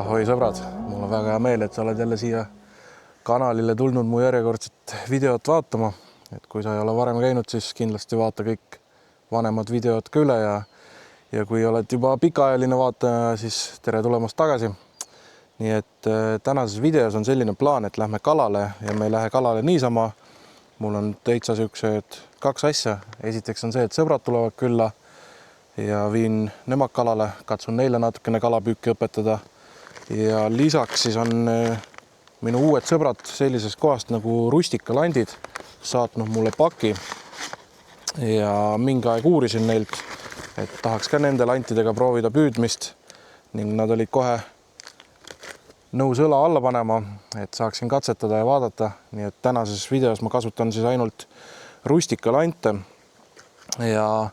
Ahoi sõbrad, mul on väga hea meel, et sa oled jälle siia kanalile tulnud mu järjekordset videot vaatama. Et kui sa ei ole varem käinud, siis kindlasti vaata kõik vanemad videod ka üle ja kui oled juba pikaajaline vaataja, siis tere tulemast tagasi. Nii et tänases videos on selline plaan, et lähme kalale ja me ei lähe kalale niisama. Mul on täitsa siuksed kaks asja. Esiteks on see, et sõbrad tulevad külla ja viin nemad kalale, katsun neile natukene kalapüüki õpetada. Ja lisaks siis on minu uued sõbrad sellisest kohast nagu Rustikalandid saatnud mulle paki ja mingi aeg uurisin neilt, et tahaks ka nende lantidega proovida püüdmist ning nad olid kohe nõus õla alla panema, et saaksin katsetada ja vaadata. Nii et tänases videos ma kasutan siis ainult Rustikalante ja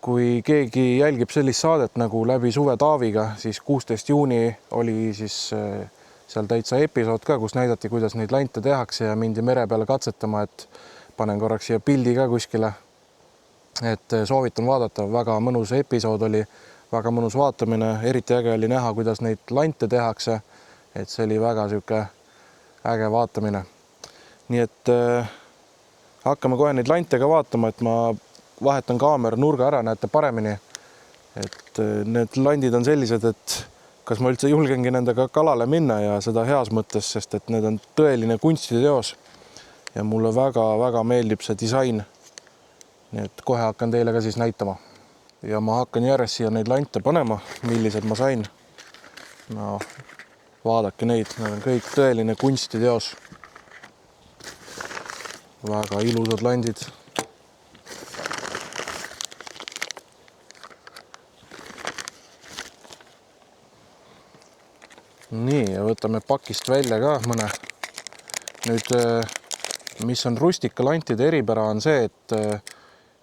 kui keegi jälgib sellist saadet nagu Läbi suve Taaviga, siis 16. juuni oli siis seal täitsa episood ka, kus näidati, kuidas neid lante tehakse ja mindi mere peale katsetama, et panen korraks siia pildi ka kuskile. Et soovitan vaadata, väga mõnus episood oli, väga mõnus vaatamine, eriti äge oli näha, kuidas neid lante tehakse, et see oli väga siuke äge vaatamine. Nii et hakkame kohe neid lante ka vaatama, et ma vahetan kaamera nurga ära, näete paremini. Et need landid on sellised, et kas ma üldse julgengi nendega kalale minna ja seda heas mõttes, sest et need on tõeline kunstiteos ja mulle väga meeldib see disain. Nii et kohe hakkan teile ka siis näitama. Ja ma hakkan järjest siia neid lante panema, millised ma sain. No, vaadake neid, need on kõik tõeline kunstiteos. Väga ilusad landid. Nii, ja võtame pakist välja ka mõne. Nüüd, mis on Rustikalantide eripära on see, et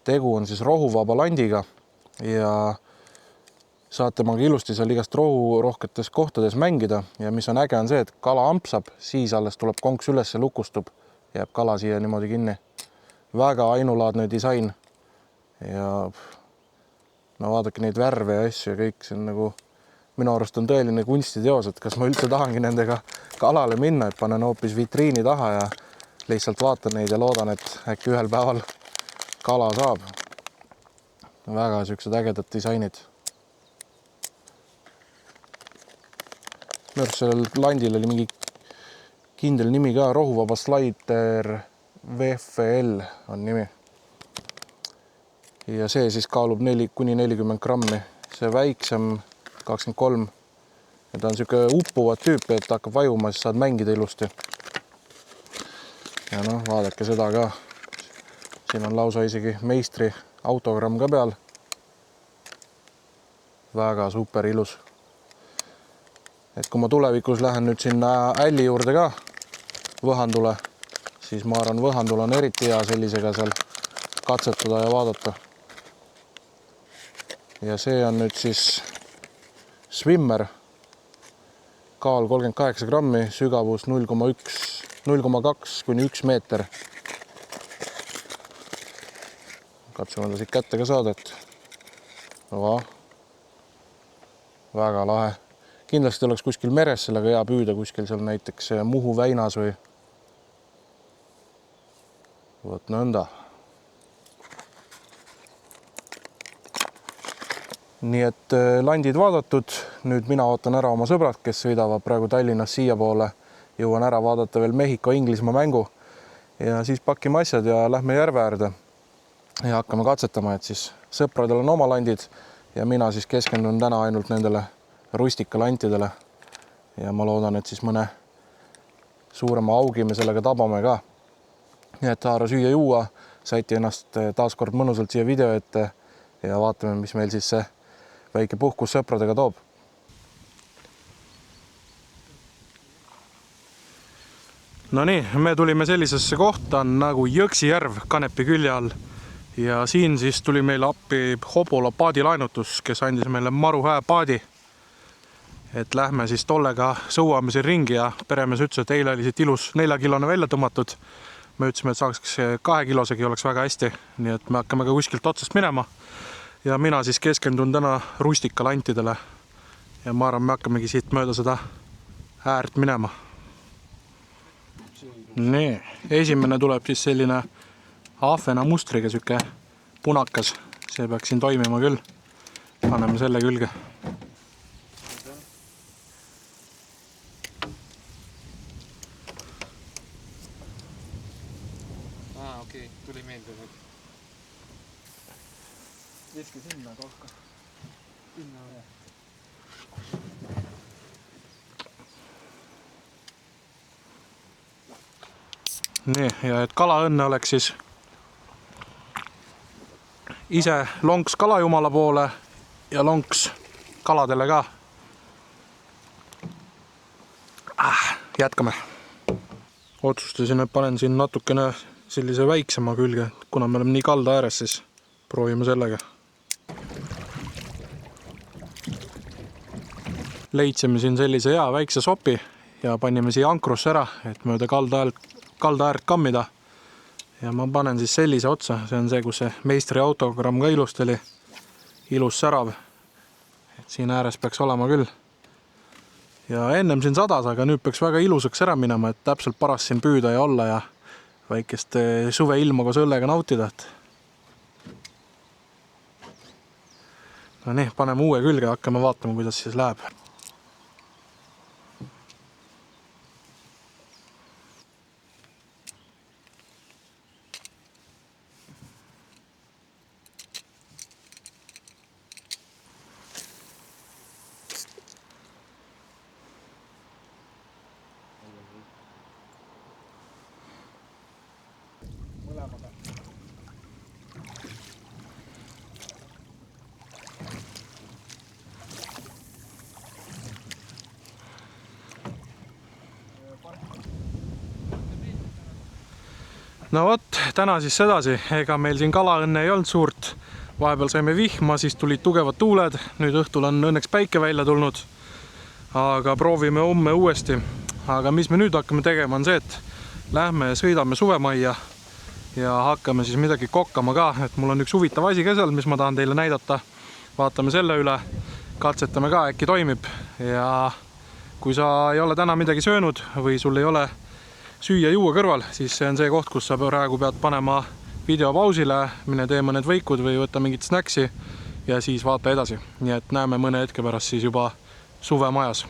tegu on siis rohuvaba landiga ja saate maga ilusti seal igast rohurohketes kohtades mängida. Ja mis on äge on see, et kala ampsab, siis alles tuleb konks üles ja lukustub, jääb kala siia niimoodi kinni. Väga ainulaadne disain ja no vaadake neid värve ja asju ja kõik, see on nagu minu arust on tõeline kunstiteos, et kas ma üldse tahangi nendega kalale minna, et panen hoopis vitriini taha ja lihtsalt vaatan neid ja loodan, et äkki ühel päeval kala saab. Väga siuksed ägedad disainid. Minu arust sellel landil oli mingi kindel nimi ka, rohuvaba slider VFL on nimi. Ja see siis kaalub 4–40 grammi. See väiksem 23. Ja ta on siuke uppuvad tüüpi, et hakkab vajuma, siis saad mängida ilusti. Ja noh, vaadake seda ka. Siin on lausa isegi meistri autogramm ka peal. Väga super ilus. Et kui ma tulevikus lähen nüüd sinna älli juurde ka Võhandule, siis ma arvan, Võhandul on eriti hea sellisega seal katsetada ja vaadata. Ja see on nüüd siis Swimmer, kaal 38 grammi, sügavus 0,2–1 meeter. Katsume ta siit kätte ka saada, et väga lahe. Kindlasti oleks kuskil meres sellega hea püüda, kuskil seal näiteks Muhu väinas või võt nõnda. Nii et landid vaadatud, nüüd mina ootan ära oma sõbrad, kes sõidavad praegu Tallinnas siia poole. Jõuan ära vaadata veel Mehhiko-Inglismaa mängu ja siis pakime asjad ja lähme järve äärde ja hakkame katsetama, et siis sõpradel on oma landid ja mina siis keskendun täna ainult nendele Rustikalantidele ja ma loodan, et siis mõne suurema augi me sellega tabame ka. Nii et haara süüa juua, saiti ennast taas kord mõnusalt siia video ette ja vaatame, mis meil siis see väike puhkus sõpradega toob. No nii, me tulime sellisesse kohta nagu Jõksi järv Kanepi külje all ja siin siis tuli meile appi Hobola paadilaenutus, kes andis meile maru hää paadi. Et lähme siis tollega sõuame siin ringi ja peremees ütles, et eile oli siit ilus 4-kilone välja tõmmatud. Me ütlesime, et saaks 2-kilosegi oleks väga hästi, nii et me hakkame ka kuskilt otsast minema. Ja mina siis keskendun täna Rustikalantidele ja ma arvan, me hakkamegi siit mööda seda äärt minema. Nii, esimene tuleb siis selline ahvena mustriga süke punakas. See peaks siin toimima küll. Paneme selle külge. Okei, tuli meelde nüüd. Viski sinna kohka. Sinna või? Nii, ja et kalaõnne oleks siis ise lonks kalajumala poole ja lonks kaladele ka. Jätkame. Otsustasin, et panen siin natukene sellise väiksema külge, kuna me oleme nii kalda ääres, siis proovime sellega. Leidsime siin sellise hea väikse sopi ja panime siia ankrusse ära, et mööda kalda äärt kammida. Ja ma panen siis sellise otsa, see on see, kus see meistri autogramm ka ilusti oli, ilus särav. Et siin ääres peaks olema küll. Ja ennem siin sadas, aga nüüd peaks väga ilusaks ära minema, et täpselt paras siin püüda ja olla ja väikest suve ilma koos õllega nautida. No nii, paneme uue külge ja hakkame vaatama, kuidas siis läheb. No vot, täna siis sedasi, ega meil siin kalaõnne ei olnud suurt. Vahepeal saime vihma, siis tulid tugevad tuuled, nüüd õhtul on õnneks päike välja tulnud. Aga proovime homme uuesti. Aga mis me nüüd hakkame tegema on see, et lähme sõidame suvemajja ja hakkame siis midagi kokkama ka. Et mul on üks huvitav asi ka seal, mis ma tahan teile näidata. Vaatame selle üle, katsetame ka, äkki toimib. Ja kui sa ei ole täna midagi söönud või sul ei ole süüa juua kõrval, siis see on see koht, kus sa praegu pead panema video pausile, mine tee mõned võikud või võtta mingit snäksi ja siis vaata edasi. Nii et näeme mõne hetke pärast siis juba suvemajas.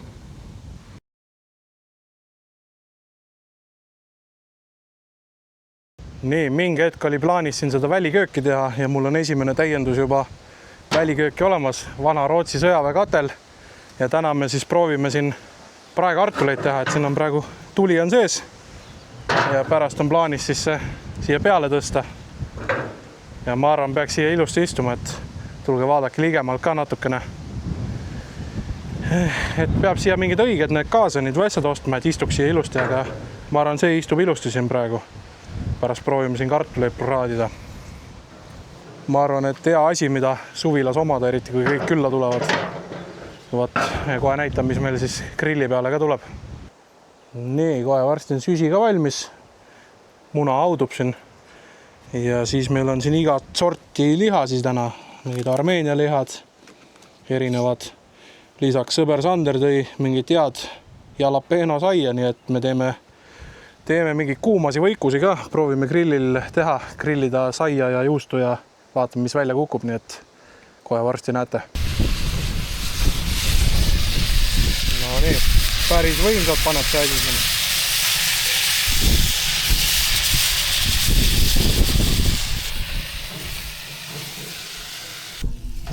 Nii, mingi hetk oli plaanis siin seda välikööki teha ja mul on esimene täiendus juba välikööki olemas, vana Rootsi sõjaväekatel. Ja täna me siis proovime siin praekartuleid teha, et siin on praegu tuli on sees. Ja pärast on plaanis siis siia peale tõsta. Ja ma arvan, peaks siia ilusti istuma, et tulge vaadake ligemalt ka natukene. Et peab siia mingid õiged need kaasanid või asjad ostma, et istuks siia ilusti, aga ma arvan, see istub ilusti siin praegu. Pärast proovime siin kartuleid praadida. Ma arvan, et hea asi, mida suvilas omada, eriti kui kõik külla tulevad. Vaat, kohe näitan, mis meil siis grilli peale ka tuleb. Nii, kohe varsti on süsi ka valmis. Muna audub siin. Ja siis meil on siin igat sorti liha siis täna. Mingid Armeenia lihad, erinevad. Lisaks sõber Sander tõi mingit head jalapeno saia, nii et me teeme mingi kuumasi võikusi ka. Proovime grillil teha, grillida saia ja juustu ja vaatame, mis välja kukub, nii et kohe varsti näete. No nii. Päris võimsad paneb see asi sinna.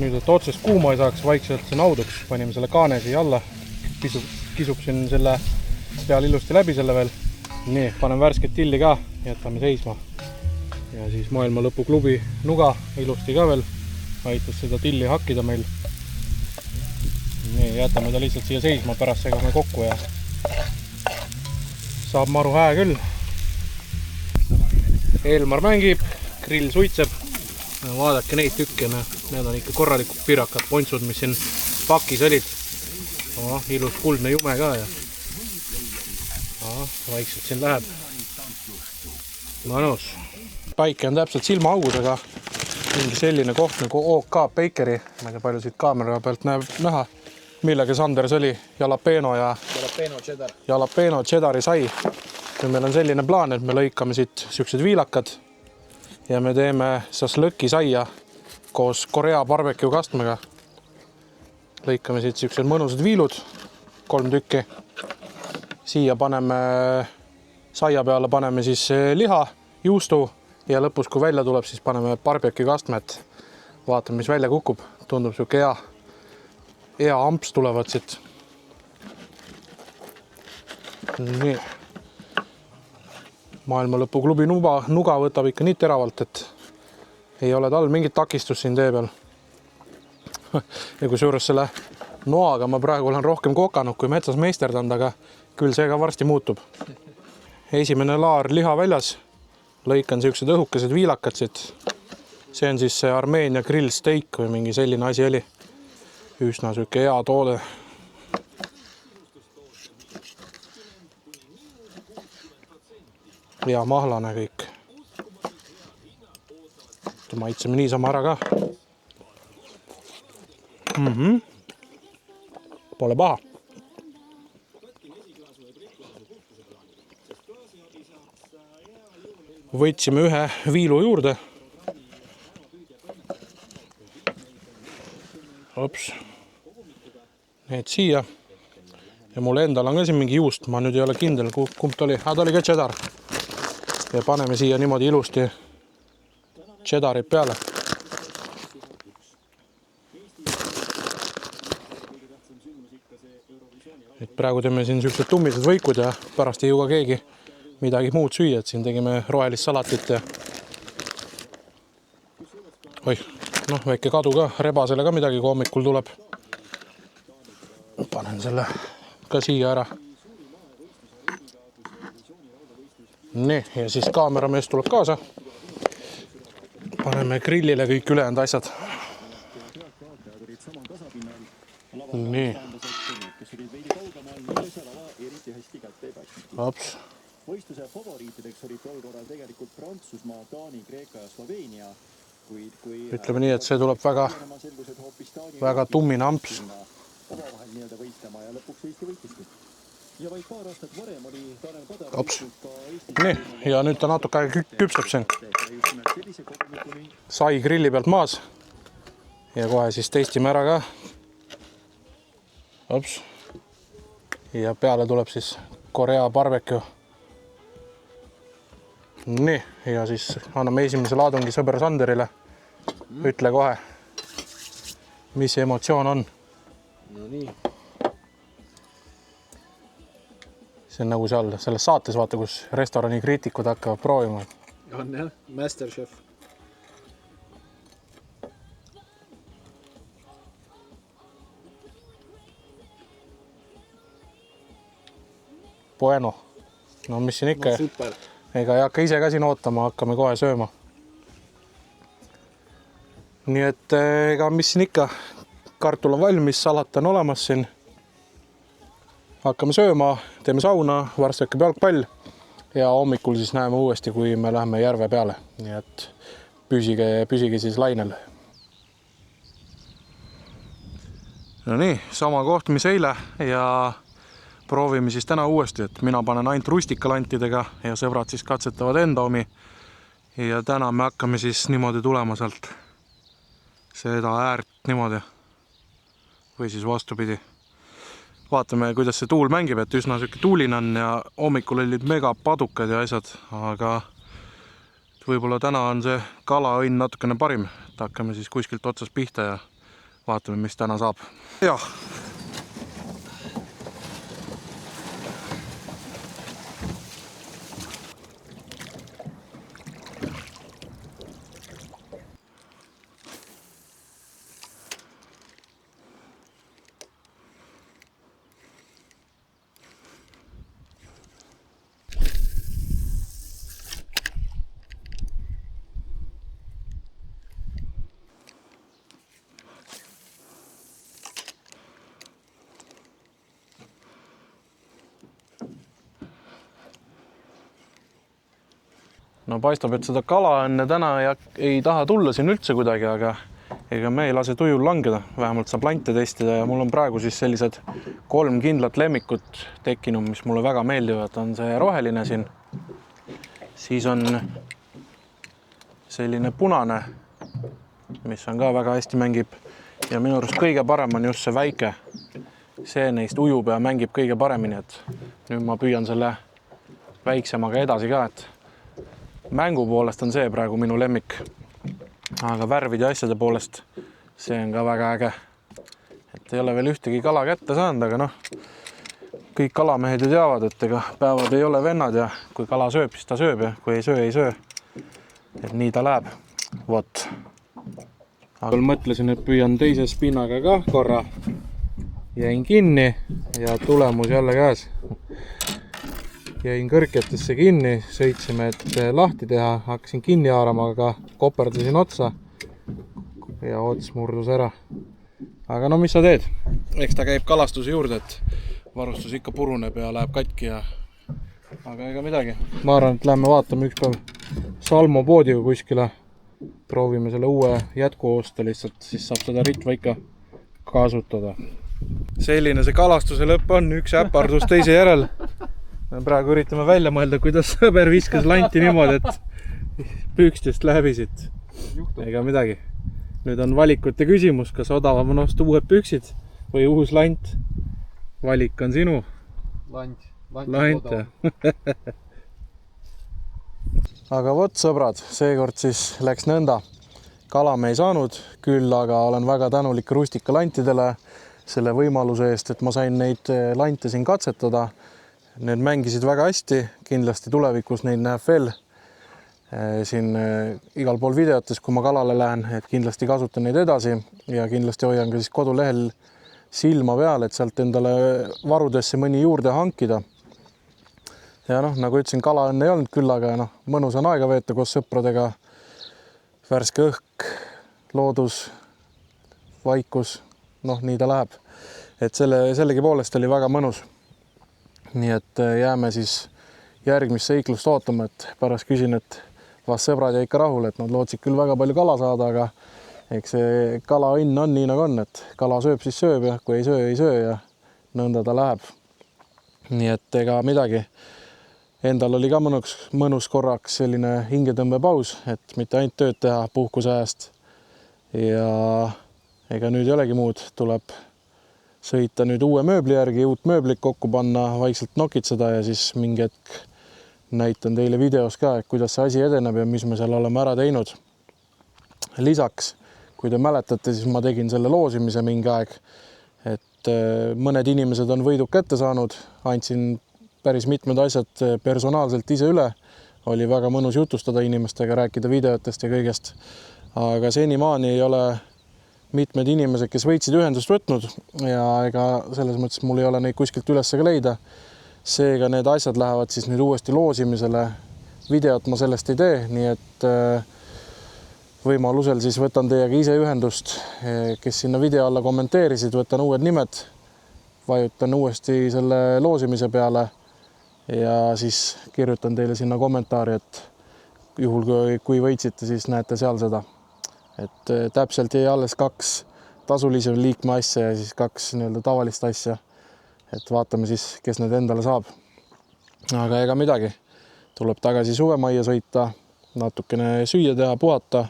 Nüüd, et otsest kuuma ei saaks, vaikselt see nauduks. Panime selle kaane siia alla. Kisub siin selle peal ilusti läbi selle veel. Nii, panen värsket tilli ka. Jätame seisma. Ja siis maailma lõpu klubi nuga ilusti ka veel. Aitas seda tilli hakkida meil. Nii, jätame ta lihtsalt siia seisma, pärast segame kokku ja saab maru hää küll. Eelmar mängib, grill suitseb. Vaadake neid tükke, need on ikka korralikud pirakad, pontsud, mis siin pakis olid. Ilus kuldne jume ka ja vaikselt siin läheb. Mõnus. Päike on täpselt silmaaugus, aga mingi selline koht nagu OK Bakeri, ma ei tea palju siit kaamera pealt näha. millega Sander sõli jalapeno ja jalapeno cheddari sai. Nüüd meil on selline plaan, et me lõikame siit siuksed viilakad ja me teeme šašlõki saia koos Korea barbecue kastmega. Lõikame siit siuksed mõnusad viilud, 3 tükki. Siia paneme saia peale, paneme siis liha, juustu ja lõpus, kui välja tuleb, siis paneme barbecue kastmed. Vaatame, mis välja kukub. Tundub siuke hea amps tulevad siit. Nii. Maailmalõpuklubi nuga võtab ikka nii teravalt, et ei ole tal mingit takistust siin tee peal. Ja kui suurus selle noaga ma praegu olen rohkem kokanud kui metsas meisterdanud, aga küll see ka varsti muutub. Esimene laar liha väljas. Lõikan siuksed õhukesed viilakad siit. See on siis see Armeenia grill steak või mingi selline asi oli. Üsna siuke hea toode. Ja mahlane kõik. Maitseme niisama ära ka. Pole paha. Võtsime ühe viilu juurde. Ops. Need siia. Ja mul endal on ka siin mingi juust. Ma nüüd ei ole kindel, kumb ta oli. Ta oli ka cheddar. Ja paneme siia niimoodi ilusti cheddarit peale. Et praegu teeme siin siuksed tummised võikud ja pärast ei jõua keegi midagi muud süüa, et siin tegime rohelist salatit ja väike kadu ka, rebasele ka midagi, kui hommikul tuleb. Panen selle ka siia ära. Nii, ja siis kaameramees tuleb kaasa. Paneme grillile kõik ülejäänud asjad. Nii. Ops. Võistluse favoriitideks olid tol korral tegelikult Prantsusmaa, Taani, Kreeka ja Sloveenia. Ütleme nii, et see tuleb väga tummine amps. Omavahel nii-öelda võistlema ja lõpuks Eesti võitiski. Ja vaid paar aastat varem oli Tanel Padar Ops. Nii, ja nüüd ta natuke küpseb siin. Sai grilli pealt maas. Ja kohe siis testime ära ka. Ops. Ja peale tuleb siis Korea barbecue. Nii, ja siis anname esimese laadungi sõber Sanderile. Ütle kohe, mis emotsioon on. No nii. See on nagu seal selles saates, vaata, kus restorani kriitikud hakkavad proovima. On jah, Masterchef. Bueno. No mis siin ikka? No, super. Ega ei hakka ise ka siin ootama, hakkame kohe sööma. Nii et ega mis siin ikka, kartul on valmis, salat on olemas siin. Hakkame sööma, teeme sauna, varsti hakkab jalgpall ja hommikul siis näeme uuesti, kui me läheme järve peale. Nii et püsige siis lainel. No nii, sama koht, mis eile ja proovime siis täna uuesti, et mina panen ainult rustikalantidega ja sõbrad siis katsetavad enda omi. Ja täna me hakkame siis niimoodi tulema sealt seda äärt niimoodi või siis vastupidi. Vaatame, kuidas see tuul mängib, et üsna selline tuulin on ja hommikul olid mega padukad ja asjad, aga võib-olla täna on see kalaõnn natukene parim, et hakkame siis kuskilt otsast pihta ja vaatame, mis täna saab. Jah. No paistab, et seda kala enne täna ei taha tulla siin üldse kuidagi, aga ega me ei lase tujul langeda, vähemalt saab lante testida ja mul on praegu siis sellised 3 kindlat lemmikut tekkinud, mis mulle väga meeldivad. On see roheline siin, siis on selline punane, mis on ka väga hästi mängib ja minu arust kõige parem on just see väike. See neist ujub ja mängib kõige paremini, et nüüd ma püüan selle väiksemaga edasi ka, et mängu poolest on see praegu minu lemmik. Aga värvide ja asjade poolest see on ka väga äge. Et ei ole veel ühtegi kala kätte saanud, aga noh, kõik kalamehed ju teavad, et ega päevad ei ole vennad ja kui kala sööb, siis ta sööb ja kui ei söö, ei söö. Et nii ta läheb. Vot. Aga mõtlesin, et püüan teise spinnaga ka korra. Jäin kinni ja tulemus jälle käes. Jäin kõrketesse kinni, sõitsime, et lahti teha, hakkasin kinni haarama, aga koperdasin otsa ja ots murdus ära. Aga no mis sa teed? Eks ta käib kalastuse juurde, et varustus ikka puruneb ja läheb katki ja aga ega midagi. Ma arvan, et lähme vaatame üks päev Salmo poodiga kuskile. Proovime selle uue jätku osta lihtsalt, siis saab seda ritva ikka kasutada. Selline see kalastuse lõpp on, üks äpardus teise järel. Me praegu üritame välja mõelda, kuidas sõber viskas lanti niimoodi, et pükstest läbisid. Ega midagi. Nüüd on valikute küsimus, kas odavam on osta uued püksid või uus lant. Valik on sinu. Lant. Aga vot sõbrad, seekord siis läks nõnda. Kala me ei saanud, küll aga olen väga tänulik Rustika lantidele selle võimaluse eest, et ma sain neid lante siin katsetada. Need mängisid väga hästi, kindlasti tulevikus neid näeb veel siin igal pool videotes, kui ma kalale lähen, et kindlasti kasutan neid edasi ja kindlasti hoian ka siis kodulehel silma peal, et sealt endale varudesse mõni juurde hankida. Ja noh, nagu ütlesin, kala enne ei olnud küll, aga noh, mõnus on aega veeta koos sõpradega, värske õhk, loodus, vaikus, noh, nii ta läheb. Et sellegi poolest oli väga mõnus. Nii et jääme siis järgmist seiklust ootama, et pärast küsin, et vast sõbrad jäi ikka rahul, et nad lootsid küll väga palju kala saada, aga eks see kala õnn on nii nagu on, et kala sööb, siis sööb ja kui ei söö ja nõnda ta läheb. Nii et ega midagi. Endal oli ka mõnus korraks selline hingetõmbepaus, et mitte ainult tööd teha puhkuse ajast. Ja ega nüüd ei olegi muud, tuleb sõita nüüd uue mööbli järgi, uut mööblit kokku panna, vaikselt nokitseda ja siis mingi hetk näitan teile videos ka, et kuidas see asi edeneb ja mis me seal oleme ära teinud. Lisaks, kui te mäletate, siis ma tegin selle loosimise mingi aeg, et mõned inimesed on võidud kätte saanud, andsin päris mitmed asjad personaalselt ise üle, oli väga mõnus jutustada inimestega, rääkida videotest ja kõigest, aga senimaani ei ole mitmed inimesed, kes võitsid ühendust võtnud ja ega selles mõttes mul ei ole neid kuskilt üles ka leida. Seega need asjad lähevad siis nüüd uuesti loosimisele. Videot ma sellest ei tee, nii et võimalusel siis võtan teiega ise ühendust, kes sinna video alla kommenteerisid, võtan uued nimed, vajutan uuesti selle loosimise peale ja siis kirjutan teile sinna kommentaari, et juhul kui võitsite, siis näete seal seda. Et täpselt jäi alles 2 tasulise liikme asja ja siis 2 nii-öelda tavalist asja. Et vaatame siis, kes need endale saab. Aga ega midagi. Tuleb tagasi suvemajja sõita, natukene süüa teha, puhata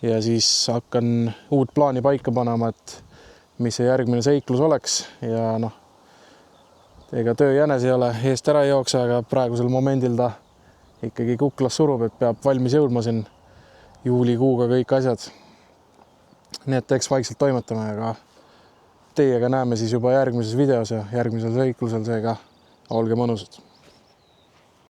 ja siis hakkan uut plaani paika panema, et mis see järgmine seiklus oleks ja noh, ega tööjänes ei ole, eest ära ei jookse, aga praegusel momendil ta ikkagi kuklas surub, et peab valmis jõudma siin juulikuuga kõik asjad. Nii et eks vaikselt toimetame, aga teiega näeme siis juba järgmises videos ja järgmisel seiklusel, seega olge mõnusad.